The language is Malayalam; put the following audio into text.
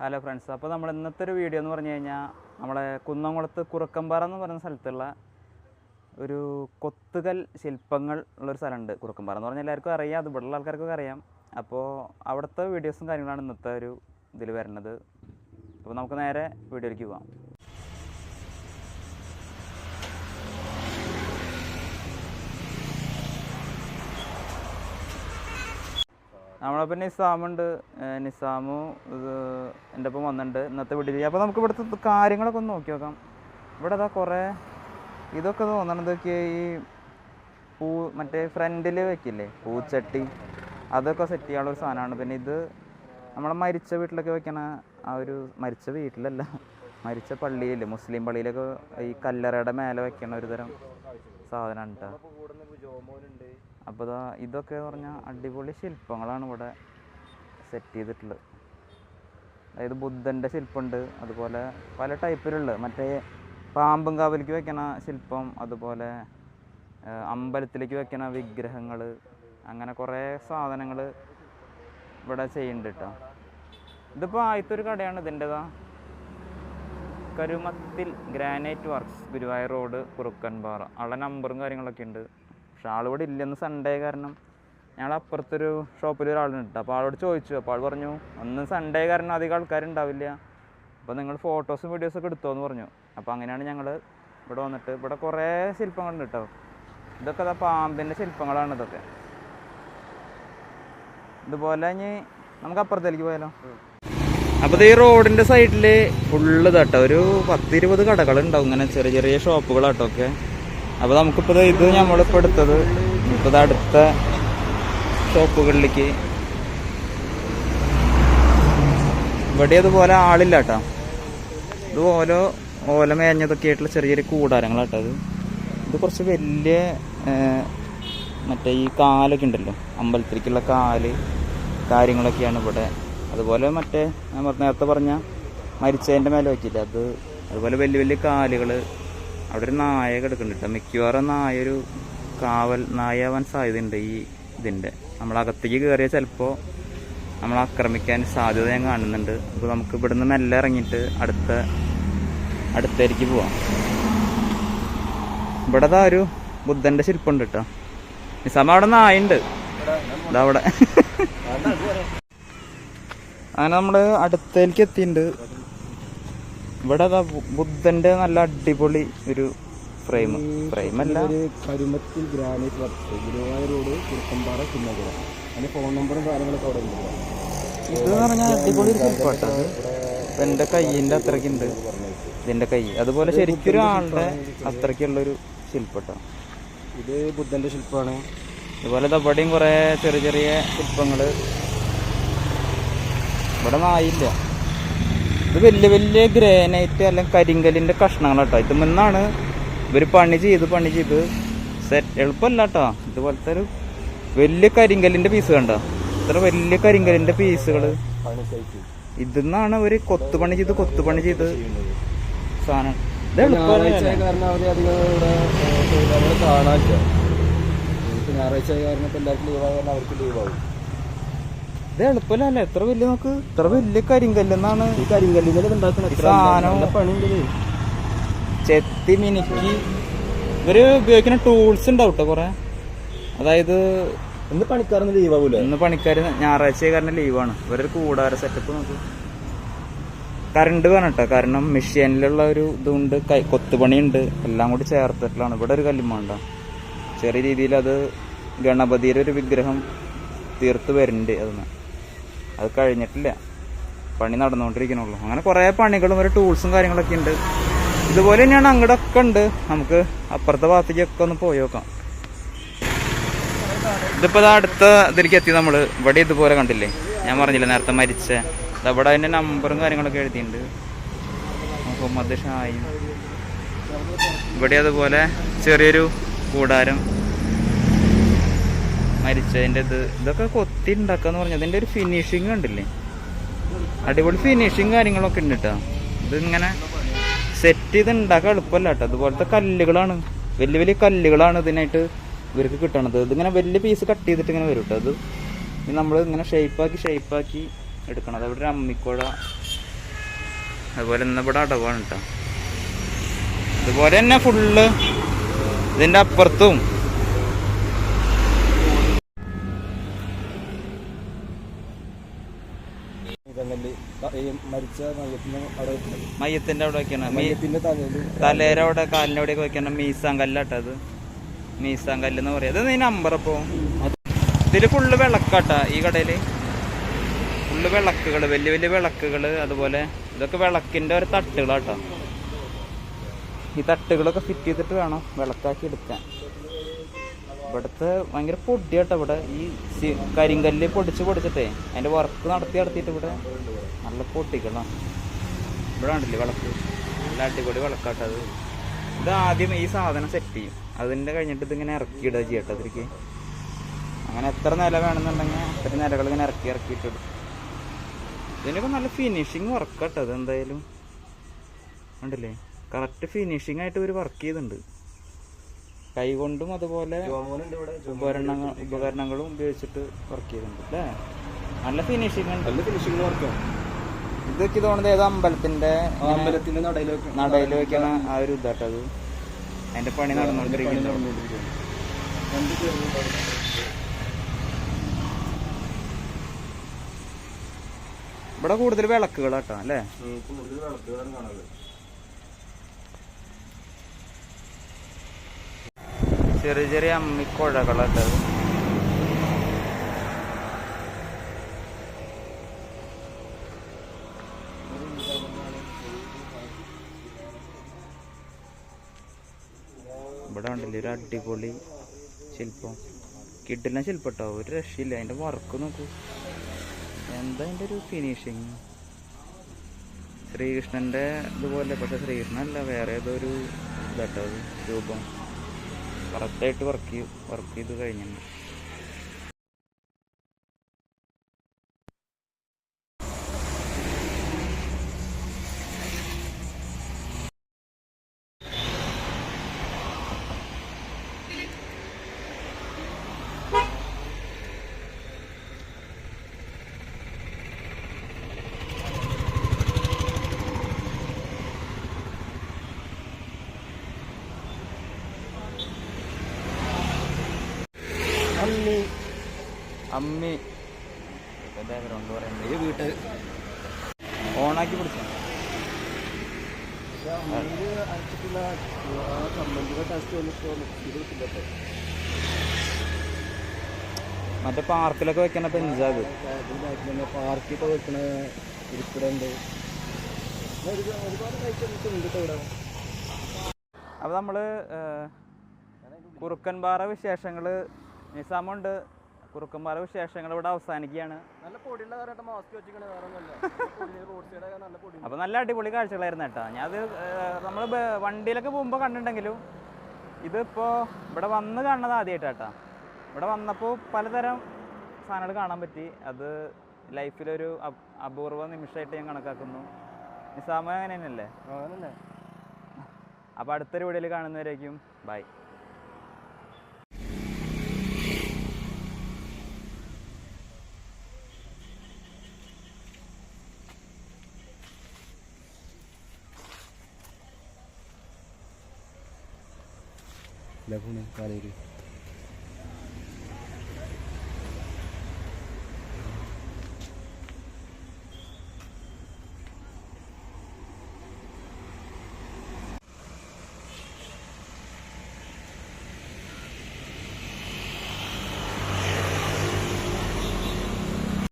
ഹലോ ഫ്രണ്ട്സ്, അപ്പോൾ നമ്മൾ ഇന്നത്തെ ഒരു വീഡിയോ എന്ന് പറഞ്ഞു കഴിഞ്ഞാൽ നമ്മളെ കുന്നംകുളത്ത് കുറുക്കമ്പാറ എന്ന് പറയുന്ന സ്ഥലത്തുള്ള ഒരു കൊത്തുകൽ ശില്പങ്ങൾ ഉള്ളൊരു സ്ഥലമുണ്ട്. കുറുക്കമ്പാറ എന്ന് പറഞ്ഞാൽ എല്ലാവർക്കും അറിയാം, അത് ഇവിടെയുള്ള ആൾക്കാർക്കൊക്കെ അറിയാം. അപ്പോൾ അവിടുത്തെ വീഡിയോസും കാര്യങ്ങളാണ് ഇന്നത്തെ ഒരു ഇതിൽ വരുന്നത്. അപ്പോൾ നമുക്ക് നേരെ വീഡിയോയിലേക്ക് പോകാം. നമ്മളപ്പോൾ നിസാമുണ്ട്. നിസാമു എൻ്റെ ഒപ്പം വന്നിട്ടുണ്ട് ഇന്നത്തെ വീട്ടിൽ. അപ്പോൾ നമുക്ക് ഇവിടുത്തെ കാര്യങ്ങളൊക്കെ ഒന്ന് നോക്കി നോക്കാം. ഇവിടെ അതാ കുറേ ഇതൊക്കെ തോന്നണതൊക്കെ ഈ മറ്റേ ഫ്രണ്ടിൽ വെക്കില്ലേ പൂച്ചട്ടി, അതൊക്കെ സെറ്റ് ചെയ്യാനുള്ളൊരു സാധനമാണ്. പിന്നെ ഇത് നമ്മളെ മരിച്ച വീട്ടിലൊക്കെ വെക്കണ ആ ഒരു മരിച്ച വീട്ടിലല്ല, മരിച്ച പള്ളിയിൽ, മുസ്ലിം പള്ളിയിലൊക്കെ ഈ കല്ലറയുടെ മേലെ വെക്കണ ഒരു തരം സാധനമാണ് കേട്ടോ. അപ്പോൾ ഇതൊക്കെ എന്ന് പറഞ്ഞാൽ അടിപൊളി ശില്പങ്ങളാണ് ഇവിടെ സെറ്റ് ചെയ്തിട്ടുള്ളത്. അതായത് ബുദ്ധൻ്റെ ശില്പമുണ്ട്, അതുപോലെ പല ടൈപ്പിലുള്ള മറ്റേ പാമ്പും കാവലിക്ക് വെക്കണ ശില്പം, അതുപോലെ അമ്പലത്തിലേക്ക് വെക്കണ വിഗ്രഹങ്ങൾ, അങ്ങനെ കുറേ സാധനങ്ങൾ ഇവിടെ ചെയ്യുന്നുണ്ട് കേട്ടോ. ഇതിപ്പോൾ ആദ്യത്തെ ഒരു കടയാണ് ഇതിൻ്റെതാ, Karumathil granite works, Guruvayur road, Kurukkanpara. ആളുടെ നമ്പറും കാര്യങ്ങളൊക്കെ ഉണ്ട്. പക്ഷെ ആളിവിടെ ഇല്ലെന്ന് സൺഡേ കാരണം ഞങ്ങൾ അപ്പുറത്തൊരു ഷോപ്പിൽ ഒരാളുണ്ട്. അപ്പോൾ ആളോട് ചോദിച്ചു. അപ്പോൾ ആൾ പറഞ്ഞു അന്ന് സൺഡേ കാരണം അധികം ആൾക്കാരുണ്ടാവില്ല, അപ്പോൾ നിങ്ങൾ ഫോട്ടോസും വീഡിയോസൊക്കെ എടുത്തോന്ന് പറഞ്ഞു. അപ്പോൾ അങ്ങനെയാണ് ഞങ്ങൾ ഇവിടെ വന്നിട്ട്. ഇവിടെ കുറേ ശില്പങ്ങളുണ്ട് കേട്ടോ. ഇതൊക്കെ അതാ പാമ്പിൻ്റെ ശില്പങ്ങളാണ് ഇതൊക്കെ. ഇതുപോലെ ഇനി നമുക്ക് അപ്പുറത്തേക്ക് പോയാലോ. അപ്പോൾ ഈ റോഡിൻ്റെ സൈഡിൽ ഫുള്ള് കേട്ടോ ഒരു 10-20 കടകളുണ്ടാവും, ഇങ്ങനെ ചെറിയ ചെറിയ ഷോപ്പുകളാട്ടോ ഒക്കെ. അപ്പോൾ നമുക്കിപ്പോൾ ഇത് നമ്മളിപ്പോൾ എടുത്തത് ഇപ്പോൾ അടുത്ത ഷോപ്പുകളിലേക്ക്. ഇവിടെ അതുപോലെ ആളില്ല കേട്ടോ. ഇത് ഓല മേഞ്ഞതൊക്കെ ആയിട്ടുള്ള ചെറിയ ചെറിയ കൂടാരങ്ങളാട്ടോ. ഇത് കുറച്ച് വലിയ മറ്റേ ഈ കാലൊക്കെ ഉണ്ടല്ലോ, അമ്പലത്തിലേക്കുള്ള കാല് കാര്യങ്ങളൊക്കെയാണ് ഇവിടെ. അതുപോലെ മറ്റേ ഞാൻ നേരത്തെ പറഞ്ഞ മരിച്ചതിൻ്റെ മേലെ വയ്ക്കില്ല അത്, അതുപോലെ വലിയ വലിയ കാലുകൾ. അവിടെ ഒരു നായ കിടക്കുന്നുണ്ട് കേട്ടോ. മിക്കവാറും നായൊരു കാവൽ നായാവാൻ സാധ്യതയുണ്ട് ഈ ഇതിൻ്റെ. നമ്മളകത്തേക്ക് കയറിയാൽ ചിലപ്പോൾ നമ്മളെ ആക്രമിക്കാൻ സാധ്യത ഞാൻ കാണുന്നുണ്ട്. അപ്പോൾ നമുക്ക് ഇവിടുന്ന് മെല്ലെ ഇറങ്ങിയിട്ട് അടുത്തേക്ക് പോവാം. ഇവിടെ അതാ ഒരു ബുദ്ധൻ്റെ ശില്പമുണ്ട് കേട്ടോ. നിസാമ അവിടെ നായുണ്ട് ഇതാ അവിടെ. അങ്ങനെ നമ്മൾ അടുത്തേക്ക് എത്തിയിട്ടുണ്ട്. ഇവിടെ അതാ ബുദ്ധൻ്റെ നല്ല അടിപൊളി ഒരു ഫ്രെയിമല്ല, Karumathil granite work, Guruvayur road, Kurukkampara, Kunnamkulam. അതിന്റെ ഫോൺ നമ്പറും കാര്യങ്ങളൊക്കെ അവിടെ ഉണ്ട്. ഇത് പറഞ്ഞാൽ അടിപൊളി ഒരു ശില്പട്ടോ. ഇപ്പം എൻ്റെ കയ്യിൻ്റെ അത്രയ്ക്കുണ്ട് ഇതിൻ്റെ കൈ. അതുപോലെ ശരിക്കും ഒരാളുടെ അത്രയ്ക്കുള്ളൊരു ശില്പട്ടോ. ഇത് ബുദ്ധൻ്റെ ശില്പമാണ്. അതുപോലെ ഇവിടെയും കുറേ ചെറിയ ചെറിയ ശില്പങ്ങൾ. ഇവിടെ നായില്ല. ഇത് വലിയ വലിയ ഗ്രാനൈറ്റ് അല്ലെങ്കിൽ കരിങ്കലിൻ്റെ കഷ്ണങ്ങൾ കേട്ടോ. ഇത് മുന്നാണ് ഇവർ പണി ചെയ്ത് സെറ്റ്. എളുപ്പമല്ല കേട്ടോ. ഇതുപോലത്തെ ഒരു വലിയ കരിങ്കലിൻ്റെ പീസ് കണ്ടോ, ഇത്ര വലിയ കരിങ്കലിൻ്റെ പീസുകൾ. ഇതിന്നാണ് അവർ കൊത്തുപണി ചെയ്ത് സാധനം. ഇത് ഞായറാഴ്ച കാരണം അവർ അധികം ഇവിടെ കാണാനില്ല. ഞായറാഴ്ച കാരണം ഇപ്പം എല്ലാവർക്കും ലീവായ കാരണം അവർക്ക് ലീവാകും. ഇത് എളുപ്പമല്ലേ, എത്ര വലിയ നോക്ക്, ഇത്ര വലിയ കരിങ്കല്ലെന്നാണ് ഈ കരിങ്കല്ലിൽ ഉണ്ടാക്കുന്നത് സാധനം. പണിയുണ്ട്. ചെത്തി മിനുക്കി ഇവര് ഉപയോഗിക്കുന്ന ടൂൾസ് ഉണ്ടാവും കേട്ടോ കുറെ. അതായത് ഇന്ന് പണിക്കാരൊന്നും ലീവാകൂല. ഇന്ന് പണിക്കാർ ഞായറാഴ്ച കാരണം ലീവാണ്. ഇവരൊരു കൂടാര സെറ്റപ്പ് നോക്ക്. കറണ്ട് വേണം കേട്ടോ, കാരണം മെഷീനിലുള്ള ഒരു ഇതുണ്ട്, കൊത്തുപണിയുണ്ട്, എല്ലാം കൂടി ചേർത്തിട്ടുള്ളതാണ്. ഇവിടെ ഒരു കല്ലുമാണ്ട ചെറിയ രീതിയിൽ അത് ഗണപതിയുടെ ഒരു വിഗ്രഹം തീർത്ത് വരുന്നുണ്ട്. അത് കഴിഞ്ഞിട്ടില്ല, പണി നടന്നുകൊണ്ടിരിക്കണുള്ളൂ. അങ്ങനെ കുറേ പണികളും ഒരു ടൂൾസും കാര്യങ്ങളൊക്കെ ഉണ്ട്. ഇതുപോലെ തന്നെയാണ് അങ്ങോട്ടൊക്കെ ഉണ്ട്. നമുക്ക് അപ്പുറത്തെ ഭാഗത്തേക്കൊക്കെ ഒന്ന് പോയി നോക്കാം. ഇതിപ്പോൾ അടുത്ത ഇതിലേക്ക് എത്തി നമ്മൾ. ഇവിടെ ഇതുപോലെ കണ്ടില്ലേ, ഞാൻ പറഞ്ഞില്ല നേരത്തെ മരിച്ച. അവിടെ അതിൻ്റെ നമ്പറും കാര്യങ്ങളൊക്കെ എഴുതിയിട്ടുണ്ട്. മുഹമ്മദ് ഷായും. ഇവിടെ അതുപോലെ ചെറിയൊരു കൂടാരം മരിച്ചതിൻ്റെ ഇതൊക്കെ കൊത്തി ഉണ്ടാക്കാന്ന് പറഞ്ഞത്. അതിൻ്റെ ഒരു ഫിനിഷിങ് കണ്ടില്ലേ, അടിപൊളി ഫിനിഷിങ് കാര്യങ്ങളൊക്കെ ഉണ്ട് കേട്ടോ. ഇതിങ്ങനെ സെറ്റ് ചെയ്ത് ഉണ്ടാക്കാൻ എളുപ്പമല്ല കേട്ടോ. അതുപോലത്തെ കല്ലുകളാണ്, വലിയ വലിയ കല്ലുകളാണ് ഇതിനായിട്ട് ഇവർക്ക് കിട്ടണത്. ഇതിങ്ങനെ വലിയ പീസ് കട്ട് ചെയ്തിട്ട് ഇങ്ങനെ വരും കേട്ടോ. അത് നമ്മൾ ഇങ്ങനെ ഷേപ്പാക്കി എടുക്കണം. അതവിടെ ഒരു അമ്മിക്കുഴ അതുപോലെ ഇന്ന് ഇവിടെ അടവാണ് കേട്ടോ. അതുപോലെ തന്നെ ഫുള്ള് ഇതിൻ്റെ അപ്പുറത്തും മരിച്ച മയ്യത്തിൻ്റെ അവിടെ വെക്കണം. മയ്യത്തിന്റെ തലേര അവിടെ കാലിൻ്റെ അവിടെയൊക്കെ വെക്കണം. മീസാൻ കല്ലാട്ടോ അത്. മീസാൻ കല്ലെന്ന് പറയാം. അത് നീ നമ്പർ അപ്പോൾ ഇതിൽ ഫുള്ള് വിളക്കാട്ടാ. ഈ കടയിൽ ഫുള്ള് വിളക്കുകൾ, വലിയ വലിയ വിളക്കുകൾ. അതുപോലെ ഇതൊക്കെ വിളക്കിൻ്റെ ഒരു തട്ടുകളാട്ടോ. ഈ തട്ടുകളൊക്കെ ഫിറ്റ് ചെയ്തിട്ട് വേണം വിളക്കാക്കി എടുക്കാൻ. ഇവിടുത്തെ ഭയങ്കര പൊടിയാട്ടോ ഇവിടെ. ഈ കരിങ്കല്ല് പൊടിച്ചിട്ടേ അതിൻ്റെ വർക്ക് നടത്തിയിട്ട് ഇവിടെ നല്ല പൊട്ടികളാണ്. ഇവിടെ ഉണ്ടല്ലേ വിളക്ക്, നല്ല അടിപൊളി വിളക്കാട്ടത്. ഇത് ആദ്യം ഈ സാധനം സെറ്റ് ചെയ്യും. അതിൻ്റെ കഴിഞ്ഞിട്ട് ഇതിങ്ങനെ ഇറക്കിയിടുക ചെയ്യട്ടോ അതിലേക്ക്. അങ്ങനെ എത്ര നില വേണമെന്നുണ്ടെങ്കിൽ അത്ര നിലകൾ ഇങ്ങനെ ഇറക്കിയിട്ടിടും. ഇതിനൊക്കെ നല്ല ഫിനിഷിങ് വർക്കാട്ടോ. അത് എന്തായാലും ഉണ്ടല്ലേ, കറക്റ്റ് ഫിനിഷിങ് ആയിട്ട് ഒരു വർക്ക് ചെയ്തിട്ടുണ്ട്. കൈകൊണ്ടും അതുപോലെ ഉപകരണങ്ങളും ഉപയോഗിച്ചിട്ട് വർക്ക് ചെയ്തിട്ടുണ്ട് അല്ലേ. നല്ല ഫിനിഷിങ് ഉണ്ട്. നല്ല ഫിനിഷിങ് വർക്കാണ്. ഇതൊക്കെ തോന്നുന്നത് ഏതോ അമ്പലത്തിന്റെ നടയിൽ വെക്കണ ആ ഒരു ഇതാട്ടത്. അതിന്റെ പണി നടന്നുകൊണ്ടിരിക്കുന്നു. ഇവിടെ കൂടുതൽ വിളക്കുകളാട്ടോ അല്ലേ. ചെറിയ ചെറിയ അമ്മിക്കുഴകളാട്ടോ. ഇവിടെ ഉണ്ടല്ലേ ഒരു അടിപൊളി ശില്പം. കിട്ടില്ല ശില്പട്ടോ, ഒരു രക്ഷയില്ല. അതിൻ്റെ വർക്ക് നോക്കൂ, എന്താ അതിൻ്റെ ഒരു ഫിനിഷിങ്. ശ്രീകൃഷ്ണൻ്റെ ഇതുപോലെ, പക്ഷെ ശ്രീകൃഷ്ണനല്ല, വേറെ ഏതോ ഒരു ഇതാട്ടോ അത് രൂപം. കറക്റ്റായിട്ട് വർക്ക് ചെയ്ത് കഴിഞ്ഞിട്ടുണ്ട്. അമ്മി ബാക്ക്ഗ്രൗണ്ട് പറയുന്നത് വീട്ടിൽ ഓണാക്കി പിടിച്ചു. മറ്റേ പാർക്കിലൊക്കെ വെക്കണ പെഞ്ചാത്, പാർക്കിൽ വെക്കണ ഇരിപ്പിടുണ്ട്. അപ്പോൾ നമ്മൾ കുറുക്കൻപാറ വിശേഷങ്ങൾ നിസാമുണ്ട്. കുറുക്കൻപാറ വിശേഷങ്ങൾ ഇവിടെ അവസാനിക്കുകയാണ്. അപ്പോൾ നല്ല അടിപൊളി കാഴ്ചകളായിരുന്നു കേട്ടോ. ഞാനത് നമ്മൾ വണ്ടിയിലൊക്കെ പോകുമ്പോൾ കണ്ടിട്ടുണ്ടെങ്കിലും ഇതിപ്പോൾ ഇവിടെ വന്ന് കാണുന്നത് ആദ്യമായിട്ടാട്ടോ. ഇവിടെ വന്നപ്പോൾ പലതരം സാധനങ്ങൾ കാണാൻ പറ്റി. അത് ലൈഫിലൊരു അപൂർവ നിമിഷമായിട്ട് ഞാൻ കണക്കാക്കുന്നു. നിസാമ അങ്ങനെ തന്നെയല്ലേ? അപ്പോൾ അടുത്തൊരു വീഡിയോയിൽ കാണുന്നവരേക്കും ബൈ. ലഘുനെ കാലേരി